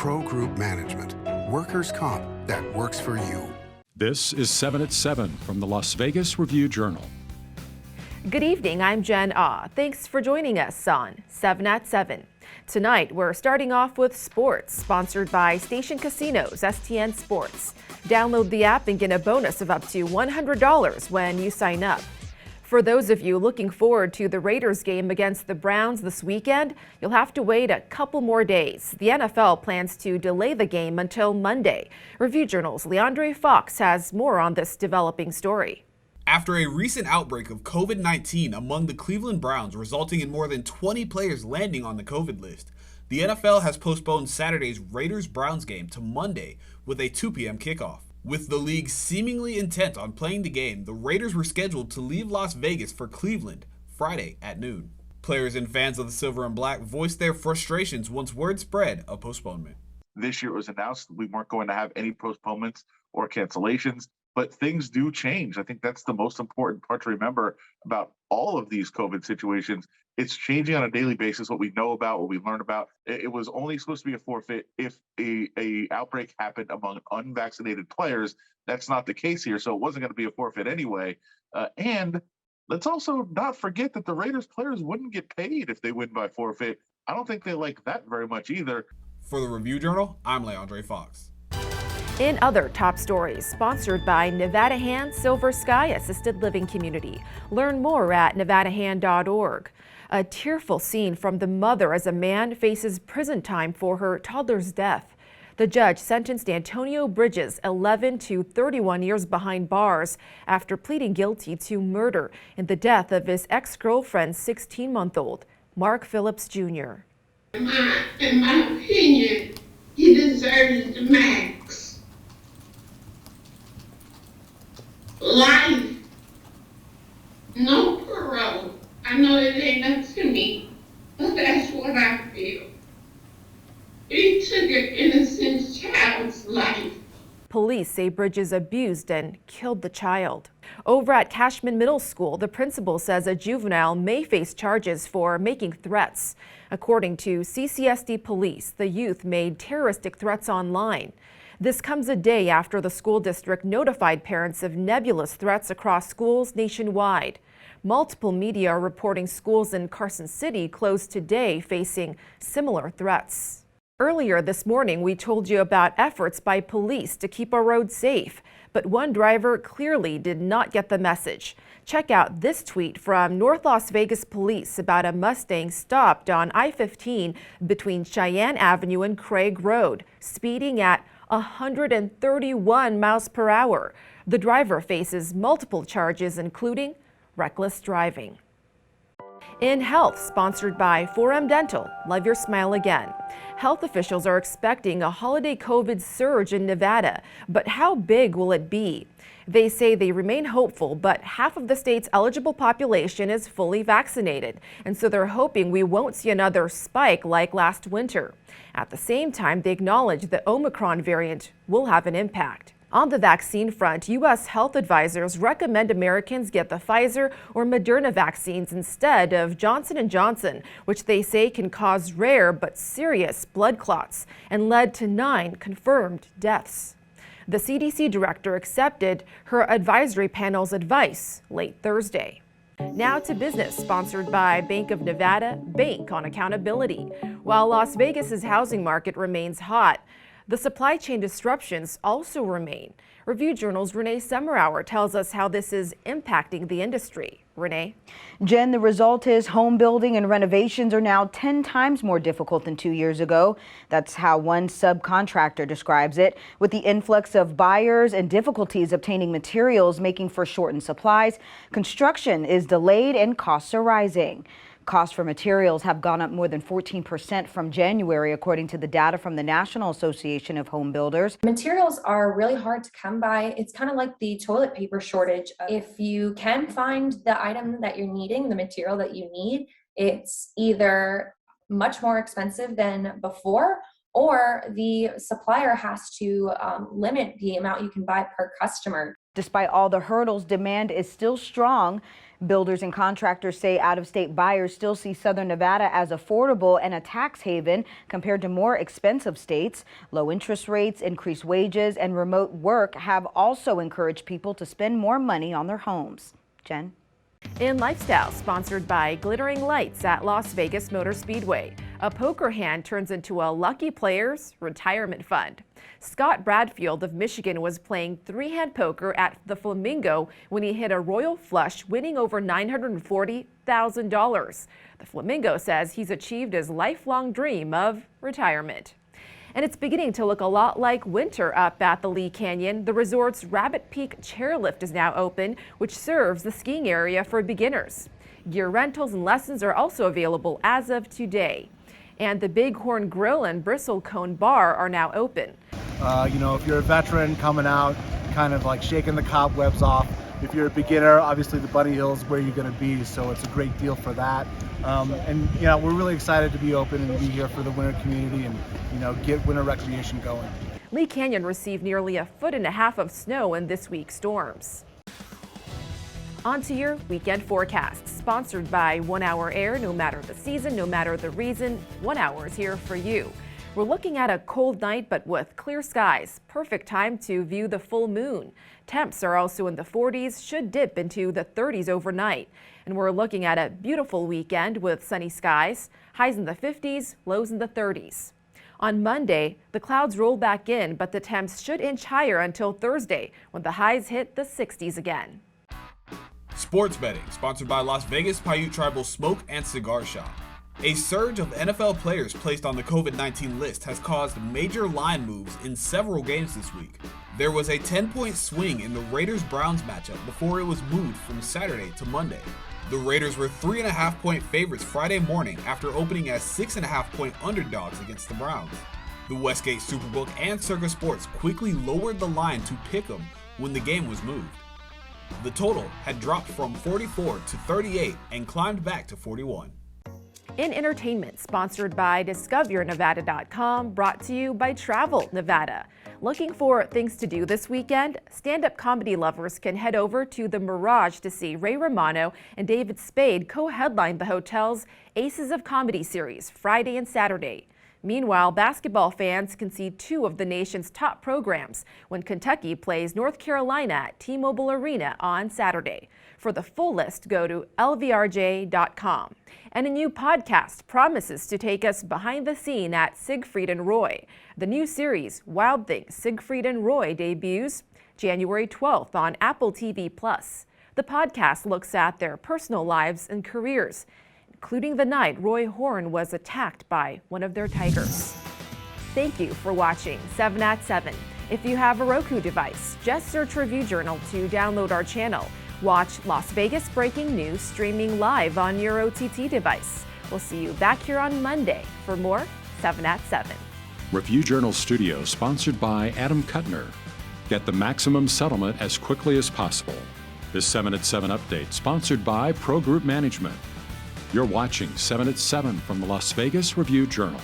Pro Group Management. Workers' comp that works for you. This is 7 at 7 from the Las Vegas Review-Journal. Good evening, I'm Jen Ah. Thanks for joining us on 7 at 7. Tonight, we're starting off with sports, sponsored by Station Casinos, STN Sports. Download the app and get a bonus of up to $100 when you sign up. For those of you looking forward to the Raiders game against the Browns this weekend, you'll have to wait a couple more days. The NFL plans to delay the game until Monday. Review-Journal's Leandre Fox has more on this developing story. After a recent outbreak of COVID-19 among the Cleveland Browns, resulting in more than 20 players landing on the COVID list, the NFL has postponed Saturday's Raiders-Browns game to Monday with a 2 p.m. kickoff. With the league seemingly intent on playing the game, the Raiders were scheduled to leave Las Vegas for Cleveland Friday at noon. Players and fans of the Silver and Black voiced their frustrations once word spread of postponement. This year it was announced we weren't going to have any postponements or cancellations, but things do change. I think that's the most important part to remember about all of these COVID situations. It's changing on a daily basis, what we know about, what we learn about. It was only supposed to be a forfeit if a outbreak happened among unvaccinated players. That's not the case here, so it wasn't going to be a forfeit anyway. And let's also not forget that the Raiders players wouldn't get paid if they win by forfeit. I don't think they like that very much either. For the Review-Journal, I'm Leandre Fox. In other top stories, sponsored by Nevada Hand Silver Sky Assisted Living Community. Learn more at nevadahand.org. A tearful scene from the mother as a man faces prison time for her toddler's death. The judge sentenced Antonio Bridges 11 to 31 years behind bars after pleading guilty to murder in the death of his ex-girlfriend's 16-month-old, Mark Phillips Jr. In my opinion, he deserves the max. Life. No parole. I know it ain't up to me, but that's what I feel. He took an innocent child's life. Police say Bridges abused and killed the child. Over at Cashman Middle School, the principal says a juvenile may face charges for making threats. According to CCSD police, the youth made terroristic threats online. This comes a day after the school district notified parents of nebulous threats across schools nationwide. Multiple media are reporting schools in Carson City closed today facing similar threats. Earlier this morning, we told you about efforts by police to keep our roads safe, but one driver clearly did not get the message. Check out this tweet from North Las Vegas Police about a Mustang stopped on I-15 between Cheyenne Avenue and Craig Road, speeding at 131 miles per hour. The driver faces multiple charges, including reckless driving. In health, sponsored by 4M Dental, love your smile again. Health officials are expecting a holiday COVID surge in Nevada, but how big will it be? They say they remain hopeful, but half of the state's eligible population is fully vaccinated, and so they're hoping we won't see another spike like last winter. At the same time, they acknowledge the Omicron variant will have an impact. On the vaccine front, U.S. health advisors recommend Americans get the Pfizer or Moderna vaccines instead of Johnson & Johnson, which they say can cause rare but serious blood clots and led to 9 confirmed deaths. The CDC director accepted her advisory panel's advice late Thursday. Now to business, sponsored by Bank of Nevada, Bank on Accountability. While Las Vegas's housing market remains hot, the supply chain disruptions also remain. Review-Journal's Renee Summerhour tells us how this is impacting the industry. Renee? Jen, the result is home building and renovations are now 10 times more difficult than 2 years ago. That's how one subcontractor describes it. With the influx of buyers and difficulties obtaining materials making for shortened supplies, construction is delayed and costs are rising. Costs for materials have gone up more than 14% from January, according to the data from the National Association of Home Builders. Materials are really hard to come by. It's kind of like the toilet paper shortage. If you can find the item that you're needing, the material that you need, it's either much more expensive than before, or the supplier has to limit the amount you can buy per customer. Despite all the hurdles, demand is still strong. Builders and contractors say out-of-state buyers still see Southern Nevada as affordable and a tax haven compared to more expensive states. Low interest rates, increased wages, and remote work have also encouraged people to spend more money on their homes. Jen? In Lifestyle, sponsored by Glittering Lights at Las Vegas Motor Speedway. A poker hand turns into a lucky player's retirement fund. Scott Bradfield of Michigan was playing three-hand poker at the Flamingo when he hit a royal flush, winning over $940,000. The Flamingo says he's achieved his lifelong dream of retirement. And it's beginning to look a lot like winter up at the Lee Canyon. The resort's Rabbit Peak chairlift is now open, which serves the skiing area for beginners. Gear rentals and lessons are also available as of today. And the Bighorn Grill and Bristlecone Bar are now open. If you're a veteran coming out, kind of like shaking the cobwebs off. If you're a beginner, obviously the Bunny Hill is where you're going to be, so it's a great deal for that. We're really excited to be open and be here for the winter community and, get winter recreation going. Lee Canyon received nearly 1.5 feet of snow in this week's storms. On to your weekend forecast, sponsored by 1 Hour Air. No matter the season, no matter the reason, 1 Hour is here for you. We're looking at a cold night, but with clear skies. Perfect time to view the full moon. Temps are also in the 40s, should dip into the 30s overnight. And we're looking at a beautiful weekend with sunny skies, highs in the 50s, lows in the 30s. On Monday, the clouds roll back in, but the temps should inch higher until Thursday, when the highs hit the 60s again. Sports betting, sponsored by Las Vegas Paiute Tribal Smoke and Cigar Shop. A surge of NFL players placed on the COVID-19 list has caused major line moves in several games this week. There was a 10-point swing in the Raiders-Browns matchup before it was moved from Saturday to Monday. The Raiders were 3.5-point favorites Friday morning after opening as 6.5-point underdogs against the Browns. The Westgate Superbook and Circa Sports quickly lowered the line to pick'em when the game was moved. The total had dropped from 44 to 38 and climbed back to 41. In entertainment, sponsored by DiscoverNevada.com, brought to you by Travel Nevada. Looking for things to do this weekend? Stand-up comedy lovers can head over to the Mirage to see Ray Romano and David Spade co-headline the hotel's Aces of Comedy series Friday and Saturday. Meanwhile, basketball fans can see two of the nation's top programs when Kentucky plays North Carolina at T-Mobile Arena on Saturday. For the full list, go to lvrj.com. And a new podcast promises to take us behind the scene at Siegfried and Roy. The new series, Wild Things Siegfried and Roy, debuts January 12th on Apple TV+. The podcast looks at their personal lives and careers, including the night Roy Horn was attacked by one of their tigers. Thank you for watching 7 at 7. If you have a Roku device, just search Review Journal to download our channel. Watch Las Vegas breaking news streaming live on your OTT device. We'll see you back here on Monday for more 7 at 7. Review Journal Studio, sponsored by Adam Kuttner. Get the maximum settlement as quickly as possible. This 7 at 7 update, sponsored by Pro Group Management. You're watching 7 at 7 from the Las Vegas Review Journal.